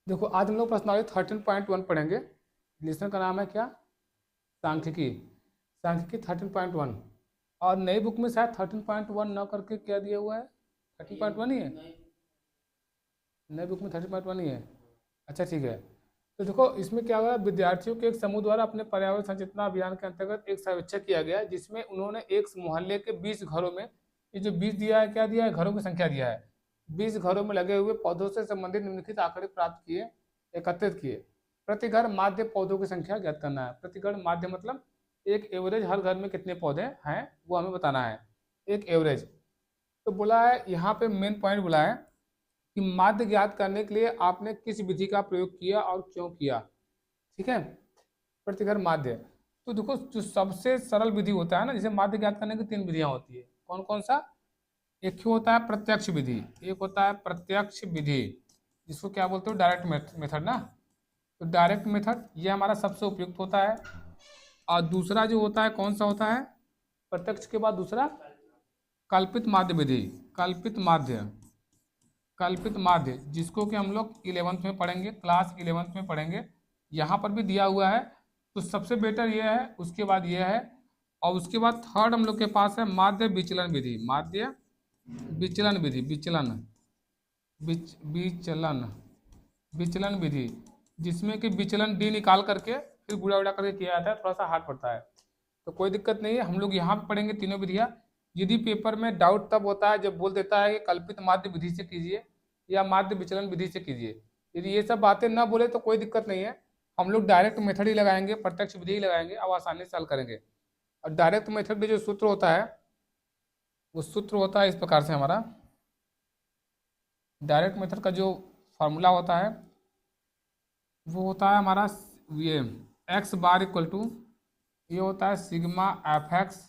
देखो आज हम लोग प्रश्नावली 13.1 पढ़ेंगे। लेसन का नाम है क्या? सांख्यिकी। सांख्यिकी 13.1। और नई बुक में शायद 13.1 न करके क्या दिया हुआ है? 13.1 ही है। नई बुक में 13.1 ही है। अच्छा ठीक है। तो देखो इसमें क्या हुआ, विद्यार्थियों के एक समूह द्वारा अपने पर्यावरण सचेतना अभियान के अंतर्गत एक सर्वेक्षण किया गया, जिसमें उन्होंने एक मोहल्ले के 20 घरों में, ये जो 20 दिया है, क्या दिया है? घरों की संख्या दिया है। 20 घरों में लगे हुए पौधों से संबंधित निम्नलिखित आंकड़े प्राप्त किए, एकत्रित किए। प्रति घर माध्य पौधों की संख्या ज्ञात करना है। प्रति घर माध्य मतलब एक एवरेज, हर घर में कितने पौधे हैं वो हमें बताना है, एक एवरेज। तो बोला है यहाँ पे मेन पॉइंट बोला है कि माध्य ज्ञात करने के लिए आपने किस विधि का प्रयोग किया और क्यों किया। ठीक है, प्रतिघर माध्य। तो देखो जो सबसे सरल विधि होता है ना, जैसे माध्य ज्ञात करने की 3 विधियां होती है। कौन कौन सा? एक होता है प्रत्यक्ष विधि, एक होता है प्रत्यक्ष विधि, जिसको क्या बोलते हो? डायरेक्ट मेथड ना। तो डायरेक्ट मेथड ये हमारा सबसे उपयुक्त होता है। और दूसरा जो होता है कौन सा होता है? प्रत्यक्ष के बाद दूसरा कल्पित माध्य विधि। कल्पित माध्य, कल्पित माध्य जिसको कि हम लोग 11th में पढ़ेंगे, क्लास 11th में पढ़ेंगे। यहाँ पर भी दिया हुआ है। तो सबसे बेटर ये है, उसके बाद ये है, और उसके बाद थर्ड हम लोग के पास है माध्य विचलन विधि। माध्य विचलन विधि, विचलन, विचलन, विचलन विधि, जिसमें कि विचलन डी निकाल करके फिर गुड़ा उड़ा करके किया जाता है, थोड़ा सा हार्ड पड़ता है। तो कोई दिक्कत नहीं है, हम लोग यहाँ पे पढ़ेंगे तीनों विधियाँ। यदि पेपर में डाउट तब होता है जब बोल देता है कि कल्पित माध्य विधि से कीजिए या माध्य विचलन विधि से कीजिए। यदि ये सब बातें ना बोले तो कोई दिक्कत नहीं है, हम लोग डायरेक्ट मेथड ही लगाएंगे, प्रत्यक्ष विधि ही लगाएंगे, अब आसानी से हल करेंगे। और डायरेक्ट मेथड में जो सूत्र होता है, वो सूत्र होता है इस प्रकार से हमारा। डायरेक्ट मेथड का जो फॉर्मूला होता है वो होता है हमारा ये एक्स बार इक्वल टू, ये होता है सिग्मा एफ एक्स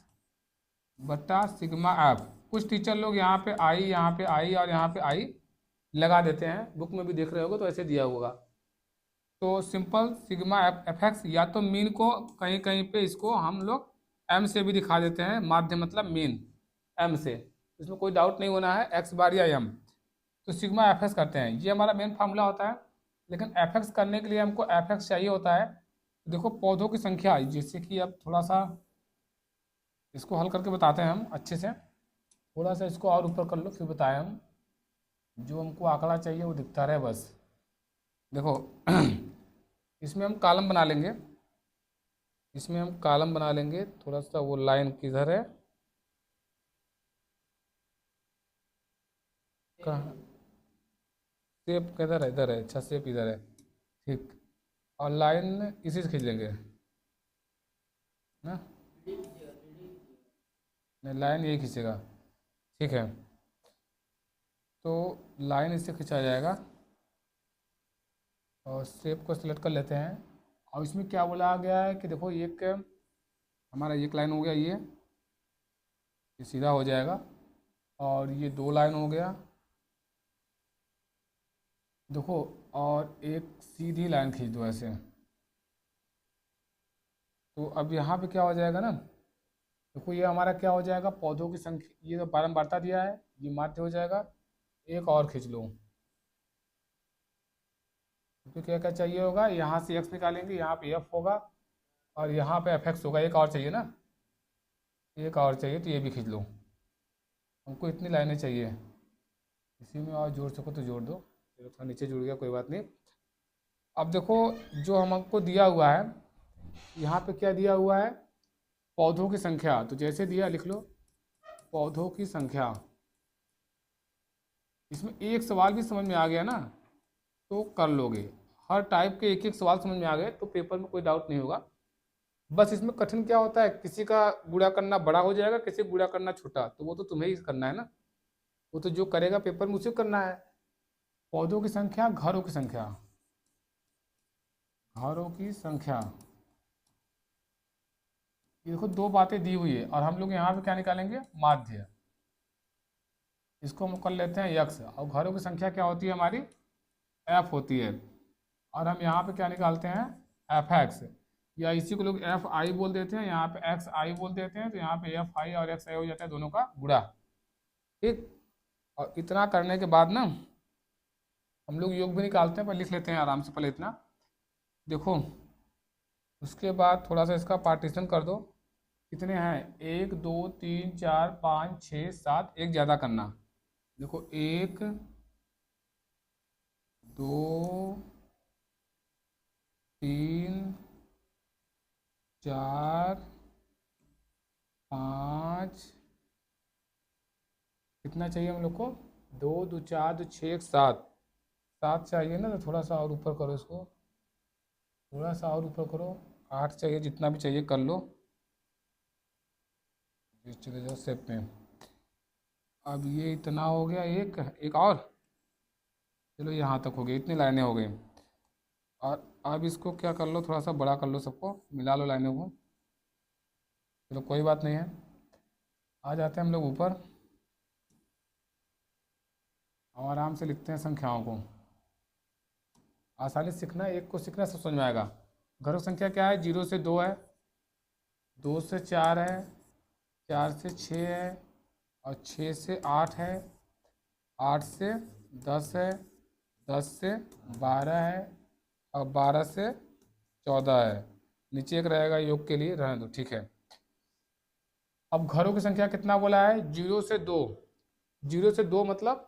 बट्टा सिग्मा एफ। कुछ टीचर लोग यहाँ पे आई, यहाँ पे आई और यहाँ पे आई लगा देते हैं, बुक में भी देख रहे होगे तो ऐसे दिया होगा। तो सिंपल सिग्मा एफ एक्स, या तो मीन को कहीं कहीं पे इसको हम लोग एम से भी दिखा देते हैं, माध्य मतलब मीन एम से, इसमें कोई डाउट नहीं होना है, एक्स बार या एम। तो सिग्मा एफ एक्स करते हैं, ये हमारा मेन फार्मूला होता है। लेकिन एफ एक्स करने के लिए हमको एफ एक्स चाहिए होता है। देखो पौधों की संख्या, जैसे कि अब थोड़ा सा इसको हल करके बताते हैं हम अच्छे से। थोड़ा सा इसको और ऊपर कर लो फिर बताएं हम। जो हमको आंकड़ा चाहिए वो दिखता रहे बस। देखो इसमें हम कॉलम बना लेंगे, इसमें हम कॉलम बना लेंगे। थोड़ा सा वो लाइन किधर है? कहाँ? शेप किधर है? इधर है। अच्छा शेप इधर है, ठीक। और लाइन इसी से खींच लेंगे ना, नहीं लाइन यही खींचेगा, ठीक है। तो लाइन इससे खींचा जाएगा और शेप को सिलेक्ट कर लेते हैं। और इसमें क्या बोला गया है कि देखो एक हमारा एक लाइन हो गया, ये सीधा हो जाएगा, और ये 2 लाइन हो गया देखो, और एक सीधी लाइन खींच दो ऐसे। तो अब यहाँ पे क्या हो जाएगा ना, देखो ये हमारा क्या हो जाएगा, पौधों की संख्या, ये तो बारंबारता दिया है, ये माध्य हो जाएगा। एक और खींच लो, तो क्या क्या चाहिए होगा, यहाँ से एक्स निकालेंगे, यहाँ पे एफ होगा और यहाँ पे एफ एक्स होगा। एक और चाहिए ना, एक और चाहिए, तो ये भी खींच लो। हमको इतनी लाइनें चाहिए, इसी में और जोड़ सको तो जोड़ दो। चलो थोड़ा नीचे जुड़ गया, कोई बात नहीं। अब देखो जो हमको दिया हुआ है, यहाँ पे क्या दिया हुआ है, पौधों की संख्या। तो जैसे दिया लिख लो पौधों की संख्या। इसमें एक सवाल भी समझ में आ गया ना तो कर लोगे। हर टाइप के एक एक सवाल समझ में आ गए तो पेपर में कोई डाउट नहीं होगा। बस इसमें कठिन क्या होता है, किसी का गुणा करना बड़ा हो जाएगा, किसी का गुणा करना छोटा, तो वो तो तुम्हें ही करना है ना, वो तो जो करेगा पेपर में उसे करना है। पौधों की संख्या, घरों की संख्या, घरों की संख्या, ये देखो 2 बातें दी हुई है और हम लोग यहाँ पे क्या निकालेंगे, माध्य। इसको हम कर लेते हैं यक्स, और घरों की संख्या क्या होती है हमारी, एफ होती है। और हम यहाँ पे क्या निकालते हैं, एफ एक्स, या इसी को लोग एफ आई बोल देते हैं, यहाँ पे एक्स आई बोल देते हैं। तो यहाँ पे एफ आई और एक्स आई हो जाता है, दोनों का गुणा, ठीक। और इतना करने के बाद ना हम लोग योग भी निकालते हैं, पर लिख लेते हैं आराम से पहले इतना। देखो उसके बाद थोड़ा सा इसका पार्टीशन कर दो। कितने हैं, 1 2 3 4 5 6 7, एक ज़्यादा करना। देखो 1 2 3 4 5, कितना चाहिए हम लोग को, 2 2 4 2 6 1 7, 7 चाहिए ना, तो थोड़ा सा और ऊपर करो इसको, थोड़ा सा और ऊपर करो, 8 चाहिए, जितना भी चाहिए कर लो। ये चले जाओ सेप में। अब ये इतना हो गया, एक एक और, चलो यहाँ तक हो गई, इतनी लाइनें हो गई। और अब इसको क्या कर लो, थोड़ा सा बड़ा कर लो, सबको मिला लो लाइनों को। चलो कोई बात नहीं है, आ जाते हैं हम लोग ऊपर। अब आराम से लिखते हैं संख्याओं को, आसानी से सीखना, एक को सीखना सब समझ में आएगा। घरों संख्या क्या है, 0 से 2 है, 2 से 4 है, 4 से 6 है, और 6 से 8 है, 8 से 10 है, 10 से 12 है, और 12 से 14 है। नीचे एक रहेगा योग के लिए, रहने दो, ठीक है। अब घरों की संख्या कितना बोला है, 0 से 2। 0 से 2 मतलब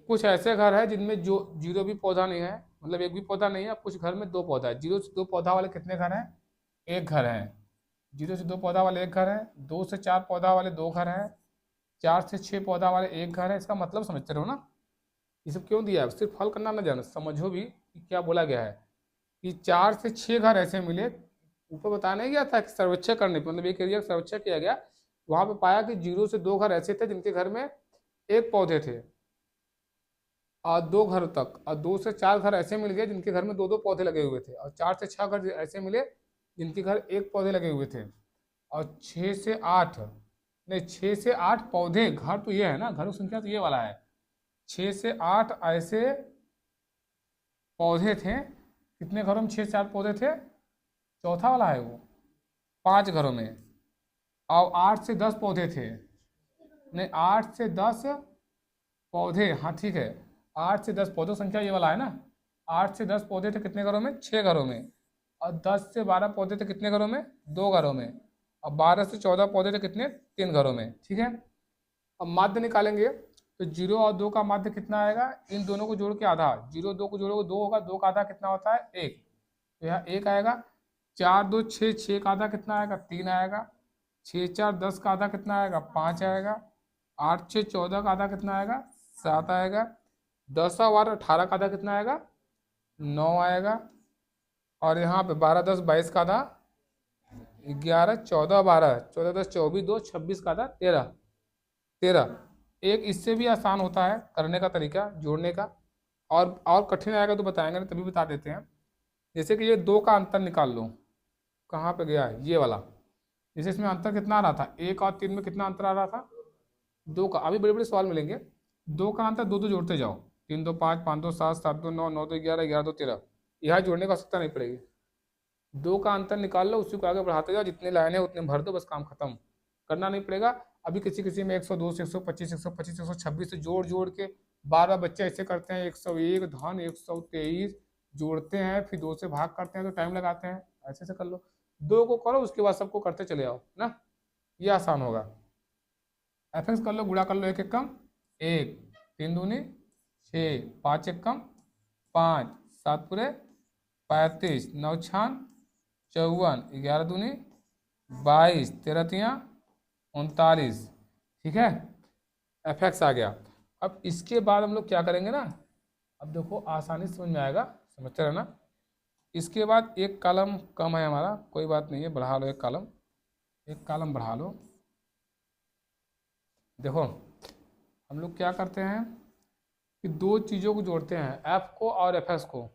कुछ ऐसे घर है जिनमें जो 0 भी पौधा नहीं है, मतलब एक भी पौधा नहीं है। अब कुछ घर में 2 पौधा है। 0 से 2 पौधा वाले कितने घर हैं, एक घर है। 0 से 2 पौधा वाले एक घर है, 2 से 4 पौधा वाले 2 घर हैं, 4 से 6 पौधा वाले एक घर है। इसका मतलब समझते रहो ना, ये सब क्यों दिया है, सिर्फ हल करना ना जानो, समझो भी कि क्या बोला गया है। कि 4 से 6 घर ऐसे मिले, ऊपर बताया नहीं गया था कि सर्वेक्षण करने पर, मतलब एक एरिया का सर्वेक्षण किया गया, वहां पे पाया कि 0 से 2 घर ऐसे थे जिनके घर में एक पौधे थे, और 2 घर तक, और 2 से 4 घर ऐसे मिल गए जिनके घर में 2 2 पौधे लगे हुए थे, और 4 से 6 घर ऐसे मिले जिनके घर एक पौधे लगे हुए थे, और 6 से 8, नहीं 6 से 8 पौधे, घर तो ये है ना, घरों की संख्या तो ये वाला है। 6 से 8 ऐसे पौधे थे, कितने घरों में 6 से 8 पौधे थे, चौथा वाला है वो, 5 घरों में। और 8 से 10 पौधे थे, नहीं 8 से 10 पौधे, हाँ ठीक है, 8 से 10 पौधों संख्या ये वाला है ना। 8 से 10 पौधे थे कितने घरों में, 6 घरों में। और 10 से 12 पौधे थे कितने घरों में, 2 घरों में। और 12 से 14 पौधे थे कितने, 3 घरों में, ठीक है। अब माध्य निकालेंगे, तो 0 और 2 का माध्य कितना आएगा, इन दोनों को जोड़ के आधा, 0 2 को जोड़ोगे 2 होगा, 2 का आधा कितना होता है, 1, तो यहाँ 1 आएगा। 4 2 6, 6 का आधा कितना आएगा, 3 आएगा। 6 4 10 का आधा कितना आएगा, 5 आएगा। 8 6 14 का आधा कितना आएगा, 7 आएगा। 10 और 18 का आधा कितना आएगा, 9 आएगा। और यहाँ पे 12 10 22 का आधा 11, 14 12, 14 10 24 2, 26 का आधा 13, 13। एक इससे भी आसान होता है करने का तरीका, जोड़ने का, और कठिन आएगा तो बताएंगे ना, तभी बता देते हैं। जैसे कि ये 2 का अंतर निकाल लो, कहाँ पे गया है ये वाला। जैसे इसमें अंतर कितना आ रहा था, 1 और 3 में कितना अंतर आ रहा था, 2 का। अभी बड़े बड़े सवाल मिलेंगे, 2 का अंतर 2 2 जोड़ते जाओ, 3 2 5, 5 2 7, 7 2 9, 9 2 11, 11 2 13। यहाँ जोड़ने की आवश्यकता नहीं पड़ेगी, 2 का अंतर निकाल लो, उसी को आगे बढ़ाते जाओ, जितने लाइन है उतने भर दो, बस काम खत्म, करना नहीं पड़ेगा। अभी किसी किसी में 102 से 125, 125 126 से जोड़ जोड़ के, बार बार बच्चे ऐसे करते हैं, 101 धन 123 जोड़ते हैं, फिर 2 से भाग करते हैं तो टाइम लगाते हैं, ऐसे से कर लो। 2 को करो, उसके बाद सबको करते चले आओ ना, ये आसान होगा। एफ कर लो, गुणा कर लो, एक एक कम 1, 3 दूनी 6, 5 एक कम 5, 7 पूरे 35, 9 छान 54, 11 दूनी 22, 13 तियाँ 39, ठीक है। एफ आ गया। अब इसके बाद हम लोग क्या करेंगे ना, अब देखो आसानी से समझ में आएगा, समझते रहना। इसके बाद एक कॉलम कम है हमारा, कोई बात नहीं है, बढ़ा लो एक कॉलम, एक कॉलम बढ़ा लो। देखो हम लोग क्या करते हैं कि 2 चीज़ों को जोड़ते हैं, एफ को और एफ को।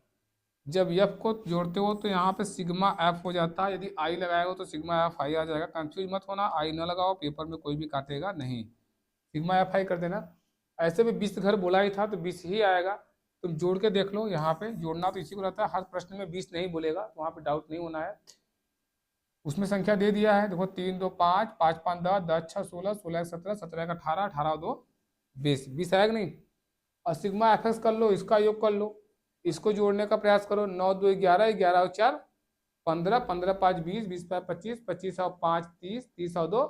जब एफ को जोड़ते हो तो यहाँ पे सिग्मा एफ हो जाता है, यदि आई लगाएगा तो सिग्मा एफ आई आ जाएगा। कंफ्यूज मत होना, आई ना लगाओ, पेपर में कोई भी काटेगा नहीं, सिग्मा एफ आई कर देना। ऐसे भी 20 घर बोला ही था तो 20 ही आएगा, तुम जोड़ के देख लो। यहाँ पे जोड़ना तो इसी को रहता है, हर प्रश्न में 20 नहीं बोलेगा, वहाँ पे डाउट नहीं होना है। उसमें संख्या दे दिया है, देखो 3 2 5, 5 5 10, 10 6 16, 16 1 17, 17 1 18, 18 2 20, 20 आएगा नहीं। और सिग्मा एफ एक्स कर लो, इसका योग कर लो, इसको जोड़ने का प्रयास करो। 9 2 11, 11 और 4 15, 15 5 20, 20 5 25, 25 और 5 30, 30 और 2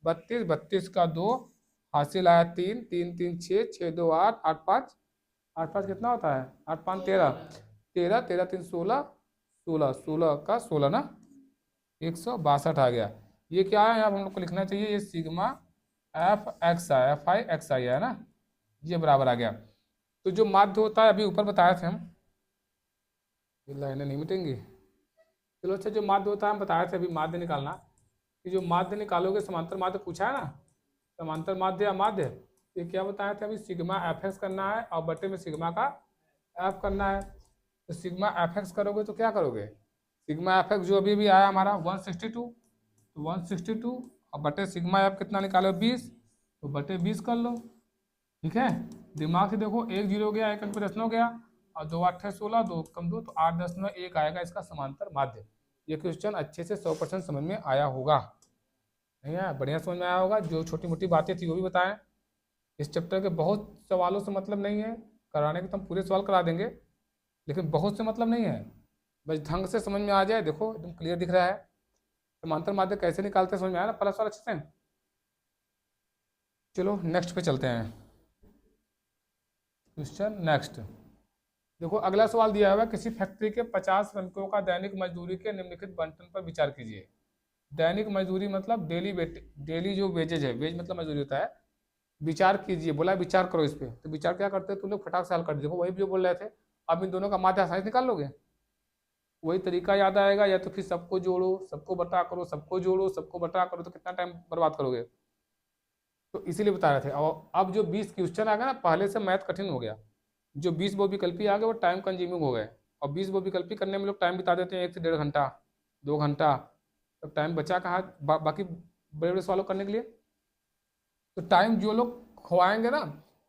32, 32 का 2 हासिल आया 3, 3 3 6, 6 2 8, 8 5, 8 5 कितना होता है, 8 5 13, 13 13 3 16, 16 16 का 16 ना, 162 आ गया। ये क्या है, यहाँ हम लोग को लिखना चाहिए, ये sigma F X I, F I X I है ना, ये बराबर आ गया। तो जो माध्य होता है अभी ऊपर बताए थे हम, ये लाइनें नहीं मिटेंगी। चलो अच्छा, जो माध्य होता है हम बताए थे अभी, माध्य निकालना, कि जो माध्य निकालोगे, समांतर माध्य पूछा है ना, समांतर माध्य या माध्य, ये क्या बताया था अभी, सिग्मा एफ एक्स करना है और बटे में सिग्मा का एफ करना है। तो सिग्मा एफ एक्स करोगे तो क्या करोगे, सिग्मा एफ एक्स जो अभी भी आया हमारा 162, तो 162 और बटे सिग्मा एफ कितना निकालो 20, तो बटे 20 कर लो। ठीक है, दिमाग से देखो, 1 0 गया, 1 अंक पे दशमलव गया, और 2 8 16, 2 कम 2, तो 8.1 आएगा इसका समांतर माध्य। ये क्वेश्चन अच्छे से 100% समझ में आया होगा, नहीं आया, बढ़िया समझ में आया होगा। जो छोटी मोटी बातें थी वो भी बताएं। इस चैप्टर के बहुत सवालों से मतलब नहीं है, कराने के तो हम पूरे सवाल करा देंगे, लेकिन बहुत से मतलब नहीं है, बस ढंग से समझ में आ जाए। देखो एकदम क्लियर दिख रहा है, समांतर माध्य कैसे निकालते हैं समझ में आया ना, पहला सवाल अच्छे से। चलो नेक्स्ट पे चलते हैं, क्वेश्चन नेक्स्ट। देखो अगला सवाल दिया हुआ है, किसी फैक्ट्री के 50 श्रमिकों का दैनिक मजदूरी के निम्नलिखित बंटन पर विचार कीजिए। दैनिक मजदूरी मतलब डेली डेली जो वेजेज है, वेज मतलब मजदूरी होता है। विचार कीजिए, बोला विचार करो इस पे, तो विचार क्या करते हैं तुम लोग, फटाक से हल कर दो। देखो वही जो बोल रहे थे, अब इन दोनों का माध्य आसानी से निकाल लोगे, वही तरीका याद आएगा, या तो फिर सबको जोड़ो, सबको बटा करो, सबको जोड़ो, सबको बटा करो, तो कितना टाइम बर्बाद करोगे। तो इसीलिए बता रहे थे। और अब जो 20 क्वेश्चन आ गया ना, पहले से मैथ कठिन हो गया। जो 20 बहुविकल्पी आ गए वो टाइम कंज्यूमिंग हो गए, और 20 बहुविकल्पी करने में लोग टाइम बिता देते हैं 1 से 1.5 घंटा, 2 घंटा, तो टाइम बचा कहाँ बाकी बड़े बड़े सवालों करने के लिए। तो टाइम जो लोग खुआएंगे ना,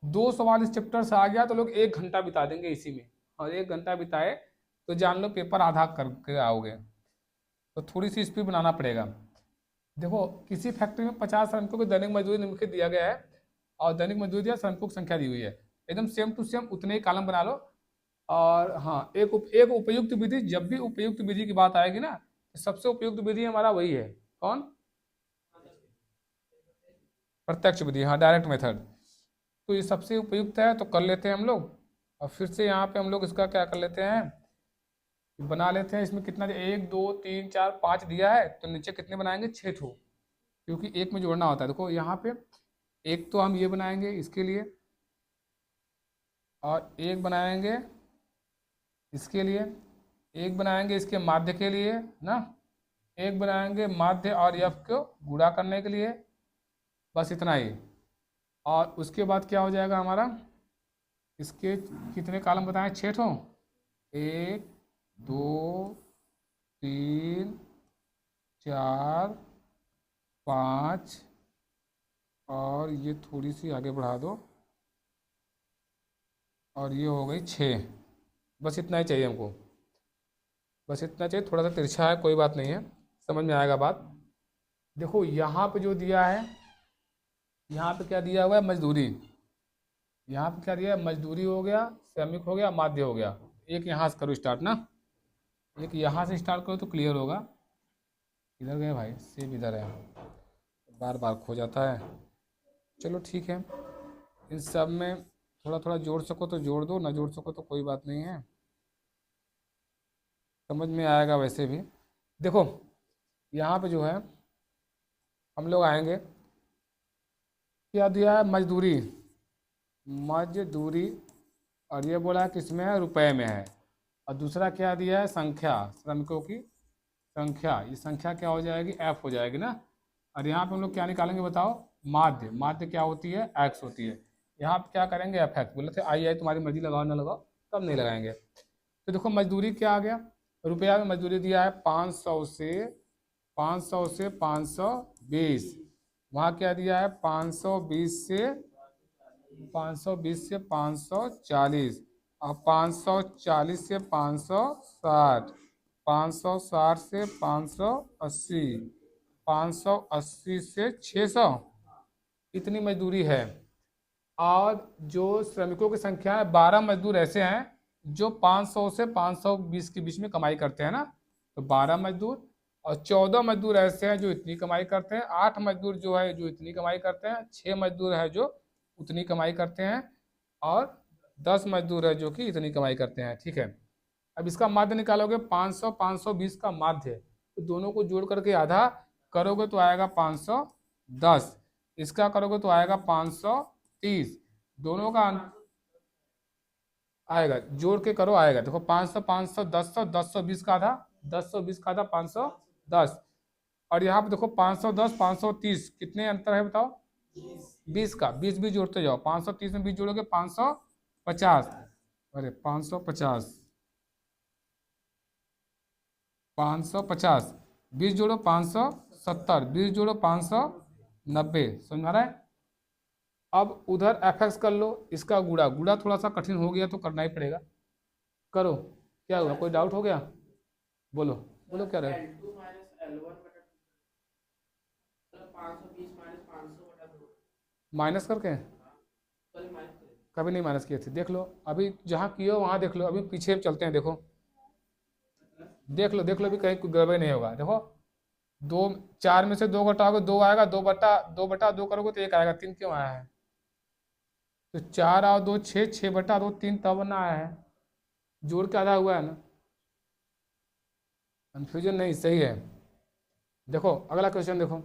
2 सवाल इस चैप्टर से आ गया तो लोग 1 घंटा बिता देंगे इसी में, और 1 घंटा बिताए तो जान लो पेपर आधा करके आओगे। तो थोड़ी सी स्पीड बनाना पड़ेगा। देखो किसी फैक्ट्री में 50 श्रमिकों की दैनिक मजदूरी निम्नलिखित दिया गया है, और दैनिक मजदूरी या श्रमिकों की संख्या दी हुई है, एकदम सेम टू सेम उतने ही कॉलम बना लो। और हाँ, एक उपयुक्त विधि, जब भी उपयुक्त विधि की बात आएगी ना, तो सबसे उपयुक्त विधि हमारा वही है, कौन, प्रत्यक्ष विधि, हाँ डायरेक्ट मेथड। तो ये सबसे उपयुक्त है, तो कर लेते हैं हम लोग। और फिर से यहाँ पे हम लोग इसका क्या कर लेते हैं, बना लेते हैं। इसमें कितना, 1 2 3 4 5 दिया है, तो नीचे कितने बनाएंगे, 6 ठो, क्योंकि एक में जोड़ना होता है। देखो यहाँ पे एक तो हम ये बनाएंगे इसके लिए, और एक बनाएंगे इसके लिए, एक बनाएंगे इसके माध्य के लिए ना, एक बनाएंगे माध्य और यफ को गुणा करने के लिए, बस इतना ही। और उसके बाद क्या हो जाएगा हमारा, इसके कितने कॉलम बताएं, 6 ठो, 1 2 3 4 5, और ये थोड़ी सी आगे बढ़ा दो, और ये हो गई 6। बस इतना ही चाहिए हमको, बस इतना चाहिए। थोड़ा सा तिरछा है, कोई बात नहीं है, समझ में आएगा बात। देखो यहाँ पे जो दिया है, यहाँ पे क्या दिया हुआ है, मजदूरी, यहाँ पे क्या दिया है, मजदूरी हो गया, श्रमिक हो गया, माध्य हो गया। एक यहाँ से करो स्टार्ट ना, एक यहाँ से स्टार्ट करो तो क्लियर होगा। इधर गए भाई, सेब इधर है, बार बार खो जाता है। चलो ठीक है, इन सब में थोड़ा थोड़ा जोड़ सको तो जोड़ दो, ना जोड़ सको तो कोई बात नहीं है, समझ में आएगा वैसे भी। देखो यहाँ पे जो है हम लोग आएंगे, क्या दिया है, मजदूरी, मजदूरी, और ये बोला है किस में है, रुपए में है। और दूसरा क्या दिया है, संख्या, श्रमिकों की संख्या, ये संख्या क्या हो जाएगी, एफ हो जाएगी ना। और यहाँ पे हम लोग क्या निकालेंगे बताओ, माध्य, माध्य क्या होती है, एक्स होती है। यहाँ पे क्या करेंगे, एफ एक्स, बोले थे आई आई तुम्हारी मर्जी, लगाओ ना लगाओ, तब नहीं लगाएंगे। तो देखो मजदूरी क्या आ गया, रुपया में मजदूरी दिया है 500 से, 500 से 520, वहाँ क्या दिया है 520 से 520 से 540, और 540 से 560, 560 से 580, 580 से 600, इतनी मजदूरी है। और जो श्रमिकों की संख्या है, 12 मजदूर ऐसे हैं जो 500 से 520 के बीच में कमाई करते हैं ना, तो 12 मजदूर। और 14 मजदूर ऐसे हैं जो इतनी कमाई करते हैं, 8 मजदूर जो है जो इतनी कमाई करते हैं, 6 मजदूर है जो उतनी कमाई करते हैं, और 10 मजदूर है जो कि इतनी कमाई करते हैं। ठीक है, अब इसका माध्य निकालोगे, 500 520 का माध्य, तो दोनों को जोड़ करके आधा करोगे तो आएगा 510, इसका करोगे तो आएगा 530, दोनों का आएगा, जोड़ के करो आएगा। देखो 500 500 1000 1020 का आधा, 1020 का आधा 510, और यहाँ पे देखो 510 530, कितने अंतर है बताओ? 20 का, 20 भी जोड़ते जाओ, 530 में 20 जोड़ोगे 550, अरे 550 550, 20 जोड़ो 570, 20 जोड़ो 590, समझ आ रहा है? अब उधर एफ एक्स कर लो, इसका गुणा, गुणा थोड़ा सा कठिन हो गया तो करना ही पड़ेगा, करो। क्या हुआ, कोई डाउट हो गया? बोलो बोलो क्या रहे? माइनस करके? कभी नहीं माइनस किए थे, देख लो अभी जहाँ किए हो वहाँ देख लो, अभी पीछे चलते हैं, देखो देख लो अभी कहीं कोई गड़बड़ नहीं होगा। देखो दो, 4 में से 2 घटाओगे 2 आएगा, 2 बटा 2 करोगे तो 1 आएगा, 3 क्यों आया है? तो 4 और 2 6, 6/2 3 तब ना आया है, जोड़ के आधा हुआ है ना, कंफ्यूजन नहीं, सही है। देखो अगला क्वेश्चन देखो,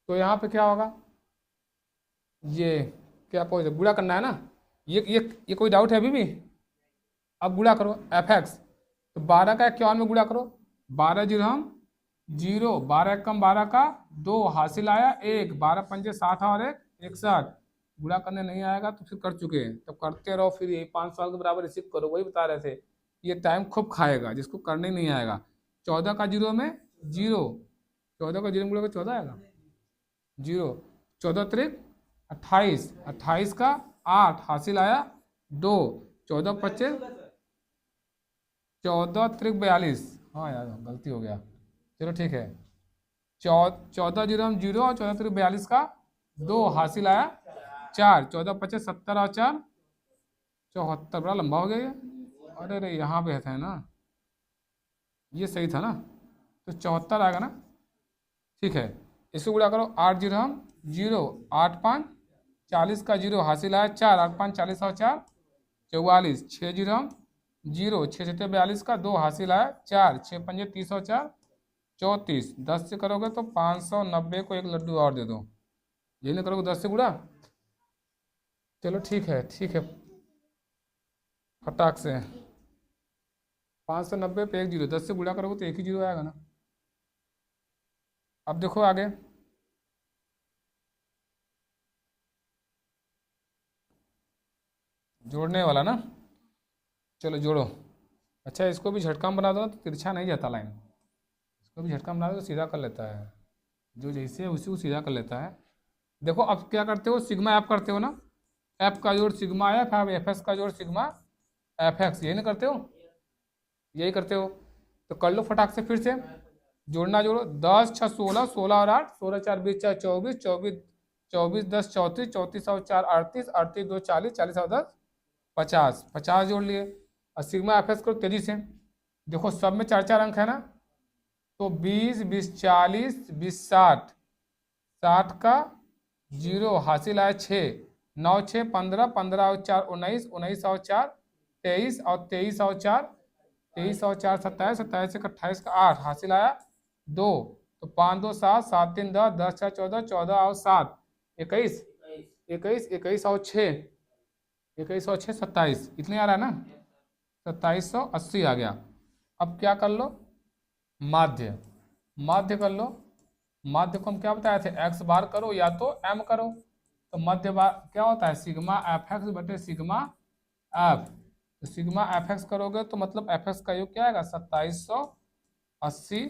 तो यहाँ पे क्या होगा, ये क्या पूछ गुणा करना है ना, ये कोई डाउट है अभी भी? अब गुणा करो एफ एक्स, तो 12 का 51 में गुणा करो, 12 जीरो हम जीरो, 12 कम 12 का 2, हासिल आया 1, 12 पंजे 60 और 1 61, गुणा करने नहीं आएगा तो फिर कर चुके हैं, तब करते रहो, फिर ये 5 साल के बराबर रिसीव करो, वही बता रहे थे। ये टाइम खूब खाएगा जिसको करने नहीं आएगा। 14 का जीरो में जीरो, 14 का जीरो में गुणा 14 आएगा, जीरो, 14 त्रिक 28, 28 का 8, हासिल आया 2, 14 25, 14 त्रिक 42, हाँ यार गलती हो गया, चलो ठीक है, 14 जीरो हम जीरो, और 14 त्रिक 42 का 2, हासिल आया 4, 14 25 70 और 4 74, बड़ा लंबा हो गया ये, अरे अरे यहाँ पे था ना, ये सही था ना, तो 74 आएगा ना। ठीक है, इसको गुणा करो, 8 जीरो हम जीरो, 8 5 40 का जीरो, हासिल आया 4, 8 5 40 और 4 44, 6 जीरो हम जीरो, 6 7 42 का 2, हासिल आया 4, 6 पंजे 30 और 4 34, 10 से करोगे तो 590 को एक लड्डू और दे दो, यही नहीं करोगे 10 से गुणा, चलो ठीक है ठीक है, फटाक से 590 पे एक जीरो, 10 से गुणा करोगे तो एक ही जीरो आएगा ना। अब देखो आगे, जोड़ने वाला ना, चलो जोड़ो। अच्छा इसको भी झटका में बना दो ना तो तिरछा नहीं जाता लाइन, इसको भी झटका में बना दो तो सीधा कर लेता है, जो जैसे है उसी को सीधा कर लेता है। देखो अब क्या करते हो, सिग्मा एफ करते हो ना, एफ का जोड़ सिग्मा एफ, अब एफ एस का जोड़ सिग्मा एफ एक्स, यही ना करते हो, यही करते हो, तो कर लो फटाक से फिर से, जोड़ना जोड़ो, 10 6 16, 16 और 8 16 4 20 4 24, 24 24 10 34, 34 और 4 38, 38 2 40, 40 और 10 50, 50 जोड़ लिए। और सिग्मा एफ एस करो तेजी से, देखो सब में 4 4 अंक है ना, तो 20 20 40 20 60, 60 का जीरो, हासिल आया 6, 9 6 15, 15 और 4 19, 19 और 4 23, और 23 और 4 23 और 4 27, 27 एक 28 का 8, हासिल आया 2, तो 5 2 7, 7 3 10, 10 4 14, 14 और 7 21, 21 21 और 6, 21 और 6 27, इतने आ रहा है ना, 2780 आ गया। अब क्या कर लो, माध्य, माध्य कर लो, माध्य को हम क्या बताए थे, एक्स बार करो या तो एम करो, तो मध्य बार क्या होता है, सिग्मा एफ एक्स बटे सिग्मा एफ, तो सिग्मा एफ एक्स करोगे तो मतलब एफ एक्स का योग क्या आएगा 2780,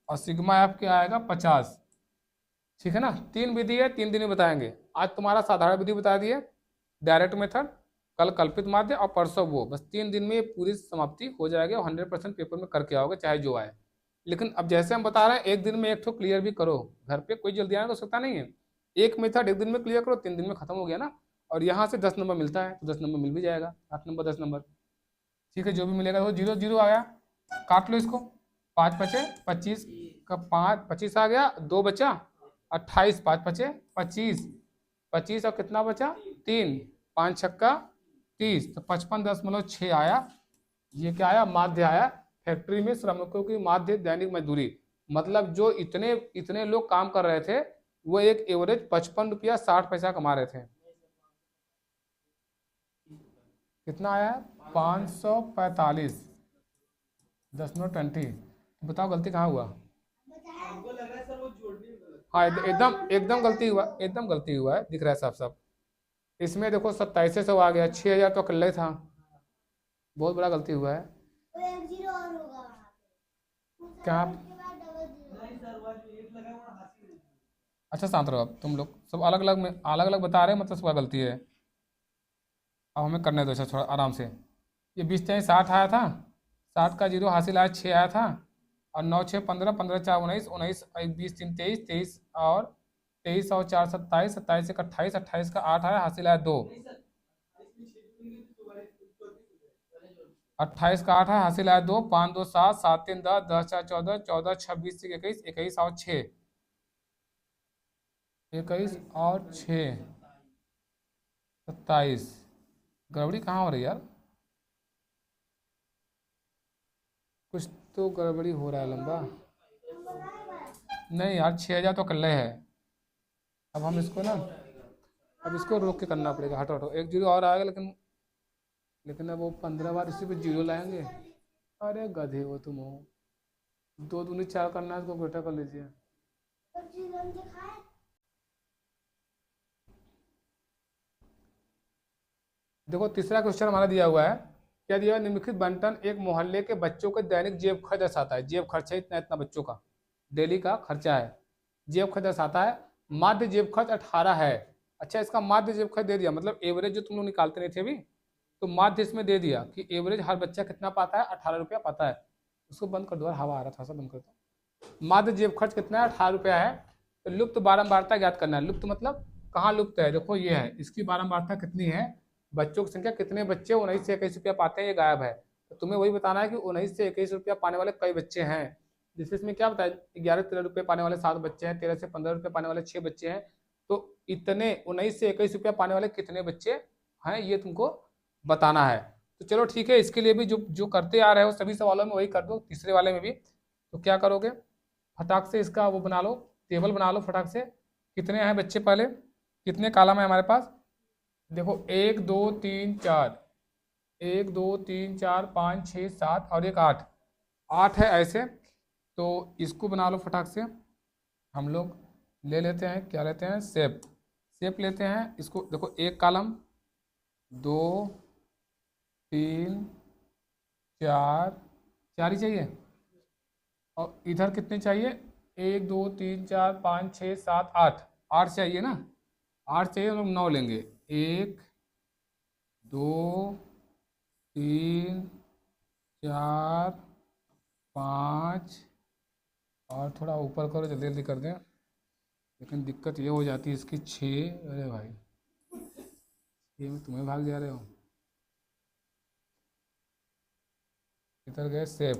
और सिग्मा एफ क्या आएगा 50। ठीक है ना, 3 विधि है, 3 दिन में बताएंगे, आज तुम्हारा साधारण विधि बता दिए, डायरेक्ट मेथड, कल कल्पित माध्य, और परसों वो, बस 3 दिन में ये पूरी समाप्ति हो जाएगी और 100% पेपर में करके आओगे चाहे जो आए। लेकिन अब जैसे हम बता रहे हैं, एक दिन में एक तो क्लियर भी करो, घर पे कोई जल्दी आने को सकता नहीं है, एक मेथड एक दिन में क्लियर करो, 3 दिन में खत्म हो गया ना। और यहाँ से 10 नंबर मिलता है तो 10 नंबर मिल भी जाएगा, 8 नंबर 10 नंबर। ठीक है, जो भी मिलेगा वो 0 0 आ गया, काट लो इसको। 5 पचे 25 का 5 25 आ गया, 2 बचा 28, 5 पचे 25, 25 और कितना बचा 3, 5 छक्का 30, तो 55.6 आया। ये क्या आया, माध्य आया। फैक्ट्री में श्रमिकों की माध्य दैनिक मजदूरी, मतलब जो इतने इतने लोग काम कर रहे थे वो एक एवरेज 55 रुपया 60 पैसा कमा रहे थे। कितना आया, 545.20। बताओ गलती कहाँ हुआ। हाँ एकदम एकदम गलती हुआ, एकदम गलती हुआ है, दिख रहा है साफ साफ। इसमें देखो 2700 आ गया, 6000 तो अकेले था, बहुत बड़ा गलती हुआ है। क्या अच्छा शांत रहो, अब तुम लोग सब अलग अलग में अलग अलग बता रहे हैं, मतलब सबका गलती है। अब हमें करने दो, अच्छा थोड़ा आराम से। ये 20 3 60 आया था, 60 का 0 हासिल आया, 6 आया था, और 9 6 15, 15 4 19, 19 1 20 3 23, 23 और 23 और 4 27, 27 1 28, 28 का 8 आया, हासिल आया 2। 28 का 8 है, हासिल आया 2, 5 2 7, 7 3 10, 10 4 14, 14 26 21, 21 और 6, 21 और 6 27। गड़बड़ी कहाँ हो रही है यार, कुछ तो गड़बड़ी हो रहा है लंबा। नहीं यार, 6000 तो कल्ले है। अब हम इसको ना, अब इसको रोक के करना पड़ेगा, हटो हटो, एक 0 और आएगा, लेकिन अब वो 15 बार इसी पे 0 लाएंगे। अरे गधे हो तुम हो, 2 दूनी 4 करना है, इसको बेटा कर लीजिए। देखो तीसरा क्वेश्चन हमारा दिया हुआ है, क्या दिया है, निम्नलिखित बंटन एक मोहल्ले के बच्चों के दैनिक जेब खर्च दर्शाता है। जेब खर्च है इतना इतना बच्चों का डेली का खर्चा है, जेब खर्च दर्शाता है। माध्य जेब खर्च 18 है। अच्छा, इसका माध्य जेब खर्च दे दिया, मतलब एवरेज जो तुम लोग निकालते नहीं थे अभी, तो माध्य इसमें दे दिया कि एवरेज हर बच्चा कितना पाता है, 18 रुपया पाता है। उसको बंद कर दो, हवा आ रहा था, सा बंद कर दो। माध्य जेब खर्च कितना है, 18 रुपया है। तो लुप्त बारंबारता ज्ञात करना है। लुप्त मतलब कहाँ लुप्त है, देखो ये है, इसकी बारंबारता कितनी है, बच्चों की संख्या, कितने बच्चे 19 से 21 रुपया पाते हैं, ये गायब है। तो तुम्हें वही बताना है कि 19 से 21 रुपया पाने वाले कई बच्चे हैं। जैसे इसमें क्या बताया, 11 13 रुपये पाने वाले 7 बच्चे हैं, 13 से 15 रुपये पाने वाले 6 बच्चे हैं। तो इतने 19 से 21 रुपया पाने वाले कितने बच्चे हैं, ये तुमको बताना है। तो चलो ठीक है, इसके लिए भी जो जो करते आ रहे हो सभी सवालों में वही कर दो, तीसरे वाले में भी। तो क्या करोगे, फटाक से इसका वो बना लो, टेबल बना लो फटाक से। कितने हैं बच्चे, पहले कितने कॉलम है हमारे पास, देखो 1 2 3 4, 1 2 3 4 5 6 7 और एक 8, 8 है ऐसे। तो इसको बना लो फटाक से। हम लोग ले लेते हैं, क्या लेते हैं, शेप, शेप लेते हैं इसको। देखो एक कॉलम, 2 3 4, 4 ही चाहिए, और इधर कितने चाहिए, 1 2 3 4 5 6 7 8, 8 चाहिए ना, 8 चाहिए, हम लोग 9 लेंगे। 1 2 3 4 5, और थोड़ा ऊपर करो, जल्दी जल्दी कर दें, लेकिन दिक्कत ये हो जाती है इसकी 6। अरे भाई, ये में तुम्हें भाग जा रहे हो, इधर गए सेफ,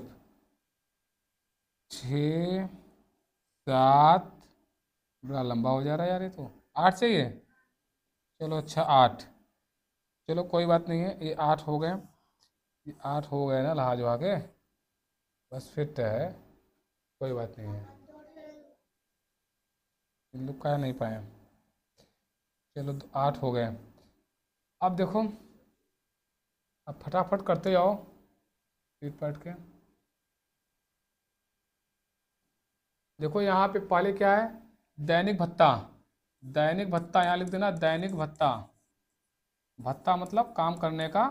6 7, बड़ा लंबा हो जा रहा है यार, ये तो 8 चाहिए। चलो अच्छा 8, चलो कोई बात नहीं है, ये 8 हो गए, ये 8 हो गए ना लहाज के, बस फिट है, कोई बात नहीं है, इन लोग का नहीं पाए। चलो 8 हो गए। अब देखो, अब फटाफट करते जाओ पीट पाट के। देखो यहाँ पे पहले क्या है, दैनिक भत्ता, दैनिक भत्ता यहाँ लिख देना, दैनिक भत्ता, भत्ता मतलब काम करने का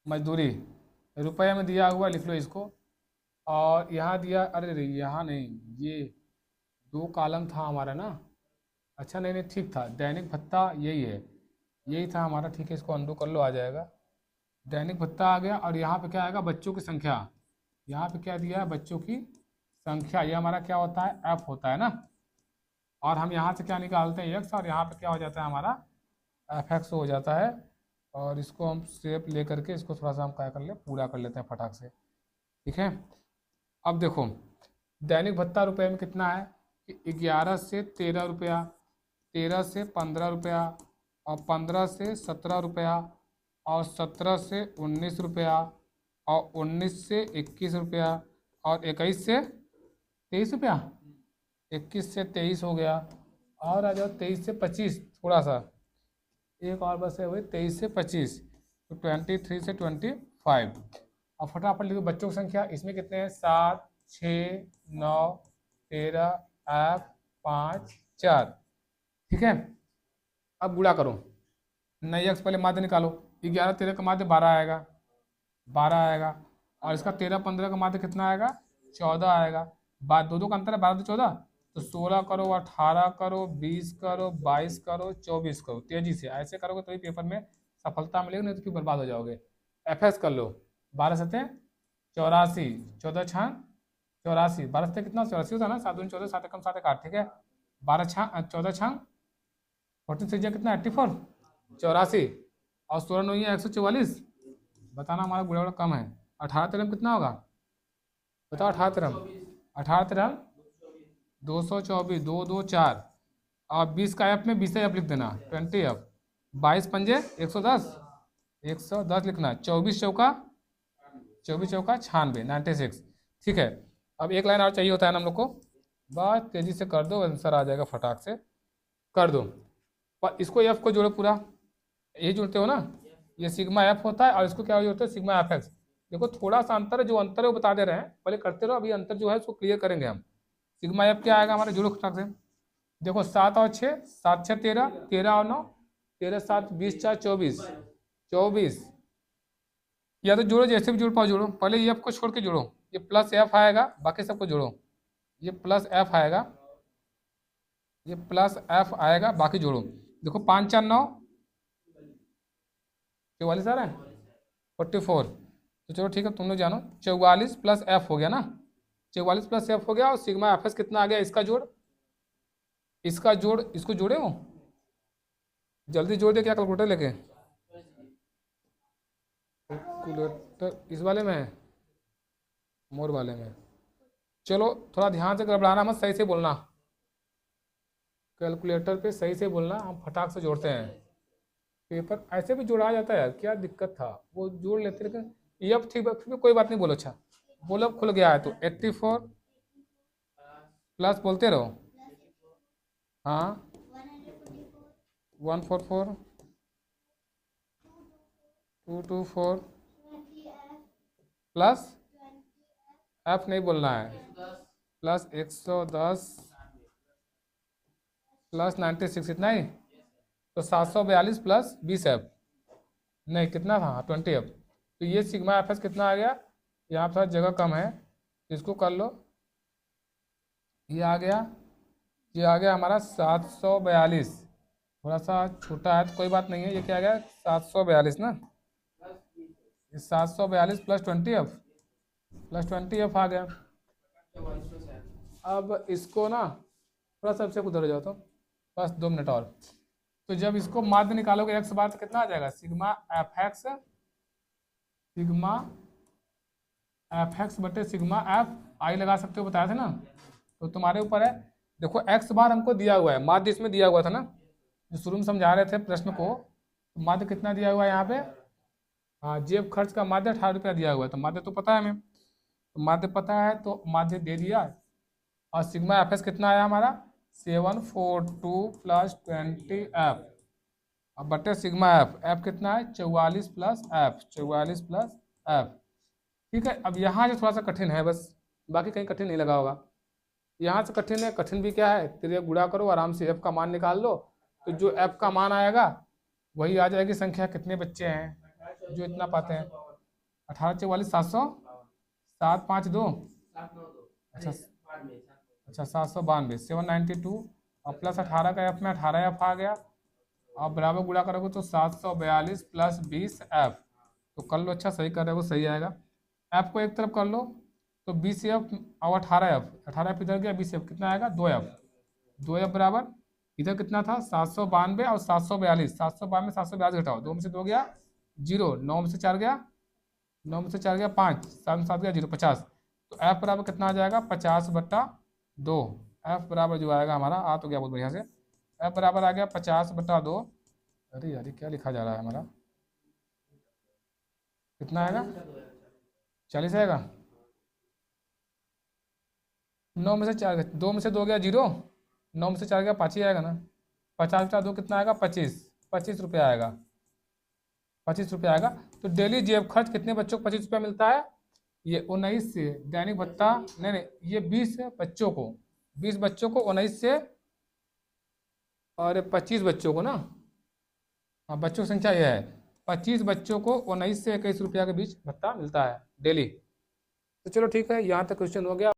मजदूरी, रुपये में दिया हुआ, लिख लो इसको। और यहाँ दिया, अरे रे यहाँ नहीं, ये 2 कॉलम था हमारा ना, अच्छा नहीं नहीं ठीक था, दैनिक भत्ता यही है, यही था हमारा, ठीक है, इसको अंडू कर लो, आ जाएगा। दैनिक भत्ता आ गया, और यहाँ पे क्या आएगा, बच्चों की संख्या, यहाँ पे क्या दिया है, बच्चों की संख्या, ये हमारा क्या होता है, एफ होता है ना। और हम यहाँ से क्या निकालते हैं, एक्स, और यहाँ पे क्या हो जाता है हमारा एफ एक्स हो जाता है। और इसको हम शेप ले करके इसको थोड़ा सा हम क्या कर ले, पूरा कर लेते हैं फटाक से। ठीक है, अब देखो दैनिक भत्ता रुपए में कितना है कि 11 से 13 रुपया, 13 से 15 रुपया, और 15 से 17 रुपया, और 17 से 19 रुपया, और 19 से 21 रुपया, और 21 से 23 रुपया, 21 से 23 हो गया। और आ जाओ 23 से 25, थोड़ा सा एक और बस है वही 23 से 25, तो 23 से 25। और फटाफट लिखो बच्चों की संख्या इसमें कितने हैं, 7, 6, 9, 13, 8, 5, 4। ठीक है, अब गुणा करो, नई अक्ष पहले माध्य निकालो। 11 13 का माध्य 12 आएगा, 12 आएगा। और इसका 13 15 का माध्य कितना आएगा, 14 आएगा। बात दो दो का अंतर है, 12 तो 14, तो 16 करो, 18 करो, 20 करो, 22 करो, 24 करो। तेजी से ऐसे करोगे तभी पेपर में सफलता मिलेगी, नहीं तो फिर बर्बाद हो जाओगे। एफ एस कर लो, 12 सत्ते 84, 14 छान 84, 12 सत्ते कितना 84 होता है ना, 7 दूनी 14, 7 एकम 7 एक 8। ठीक है, 12 छान 14 छान 46 कितना 84, 84, और 16 9 है 144। बताना हमारा गुड़ा गुड़ा कम है। 18 13 कितना होगा, बताओ 18 13, 18 13 224, 2 2 4, और 20 का एफ में 20 एफ लिख देना, 20 एफ। 22 पंजे 110, 110 लिखना। 24 चौका 96, 96। ठीक है, अब एक लाइन और चाहिए होता है ना हम लोग को, बस तेजी से कर दो, आंसर आ जाएगा फटाक से कर दो। पर इसको एफ को जोड़ो पूरा, ये जोड़ते हो ना, ये सिग्मा एफ होता है, और इसको क्या जोड़ते हो, सिग्मा एफ एक्स। देखो थोड़ा सा अंतर है, जो अंतर है वो बता दे रहे हैं, पहले करते रहो, अभी अंतर जो है उसको क्लियर करेंगे हम। सिग्मा एफ क्या आएगा हमारे, जोड़ो फटाक से। देखो 7 और 6, 7 6 13, 13 और 9, 13 7 20 4 24, 24। या तो जोड़ो, जैसे भी जोड़ पाओ जोड़ो, पहले ये एफ को छोड़ के जोड़ो, ये प्लस एफ आएगा, बाकी सबको जोड़ो। ये प्लस एफ आएगा, ये प्लस एफ आएगा, बाकी जोड़ो। देखो 5 4 9, 44 आ रहा है, 44। तो चलो ठीक है, तुम लोग जानो 44 प्लस एफ हो गया ना, 44 प्लस एफ हो गया। और सिग्मा एफ एस कितना आ गया, इसका जोड़, इसका जोड़, इसको जोड़े हो, जल्दी जोड़ दे, क्या कैलकुलेटर लेके, कैलकुलेटर इस वाले में है, मोर वाले में। चलो थोड़ा ध्यान से गड़बड़ाना मत, सही से बोलना, कैलकुलेटर पे सही से बोलना, हम फटाक से जोड़ते हैं। पेपर ऐसे भी जोड़ा जाता है, क्या दिक्कत था, वो जोड़ लेते, लेकिन ये अब ठीक, फिर भी कोई बात नहीं, बोलो। अच्छा बोलो, अब खुल गया है तो 84 प्लस बोलते रहो, हाँ 144, 224 प्लस एफ नहीं बोलना है, प्लस 110 प्लस 96, इतना ही। तो 742 प्लस 20 एफ, नहीं कितना था, 20 एफ। तो ये सिग्मा एफ एस कितना आ गया, यहाँ पर जगह कम है, इसको कर लो, ये आ गया, ये आ गया हमारा 742। थोड़ा सा छोटा है तो कोई बात नहीं है, ये क्या आ गया 742 ना, ये 742 प्लस 20 एफ, प्लस 20 एफ आ गया। अब इसको ना थोड़ा सा सबसे उधर हो जाओ तो, बस 2 मिनट और। तो जब इसको माध्य निकालोगे एक्स बार तो कितना आ जाएगा, sigma F x, sigma F x बटे सिग्मा एफ आई लगा सकते हो, बताया था ना, तो तुम्हारे ऊपर है। देखो एक्स बार हमको दिया हुआ है, माध्य इसमें दिया हुआ था ना, जो शुरू में समझा रहे थे प्रश्न को, तो माध्य कितना दिया हुआ है यहाँ पे, हाँ जेब खर्च का माध्य 18 रुपया दिया हुआ है, तो माध्य तो पता है हमें, तो माध्य पता है तो माध्य दे दिया। और सिग्मा एफ एस कितना आया हमारा, 742 प्लस 20 एफ, अब बटे सिग्मा एफ, एफ कितना है 44 प्लस एफ, 44 प्लस एफ। ठीक है, अब यहाँ से थोड़ा सा कठिन है बस, बाकी कहीं कठिन नहीं लगा होगा। यहाँ से कठिन है, कठिन भी क्या है, तेरे गुणा करो आराम से, एफ का मान निकाल लो, तो जो एफ का मान आएगा वही आ जाएगी संख्या। कितने बच्चे हैं जो इतना पाते हैं, 18 44 700, 7 5 2, अच्छा अच्छा 792, 792, और प्लस 18 का एफ में 18 एफ आ गया, आप बराबर गुणा करोगे तो 742 प्लस 20 एफ, तो कर लो, अच्छा सही कर रहे हो, सही आएगा। एफ को एक तरफ कर लो तो 20 एफ और 18 एफ, 18 एफ इधर गया, 20 एफ कितना आएगा 2 एफ, 2 एफ बराबर इधर कितना था 792 और 742, 792 742 घटाओ, 2 में से 2 गया 0, 9 में से 4 गया, 9 में से 4 गया 5, 7 में 7 गया 0, 50। तो एफ बराबर कितना आ जाएगा 50/2। एफ बराबर जो आएगा हमारा आ तो गया बहुत बढ़िया से, एफ बराबर आ गया 50/2। अरे यार ये क्या लिखा जा रहा है हमारा, कितना आएगा 40 आएगा। 9 में से 4 2 में से 2 गया 0, 9 में से 4 गया 5 ही आएगा ना। 50/2 कितना आएगा 25, 25 रुपये आएगा, 25 रुपये आएगा। तो डेली जेब खर्च कितने बच्चों को 25 रुपये मिलता है, ये 19 से दैनिक भत्ता, नहीं नहीं ये 20 बच्चों को, 20 बच्चों को 19 से, और 25 बच्चों को ना, हाँ बच्चों की संख्या यह है, 25 बच्चों को 19 से 21 रुपया के बीच भत्ता मिलता है डेली। तो चलो ठीक है, यहाँ तक क्वेश्चन हो गया।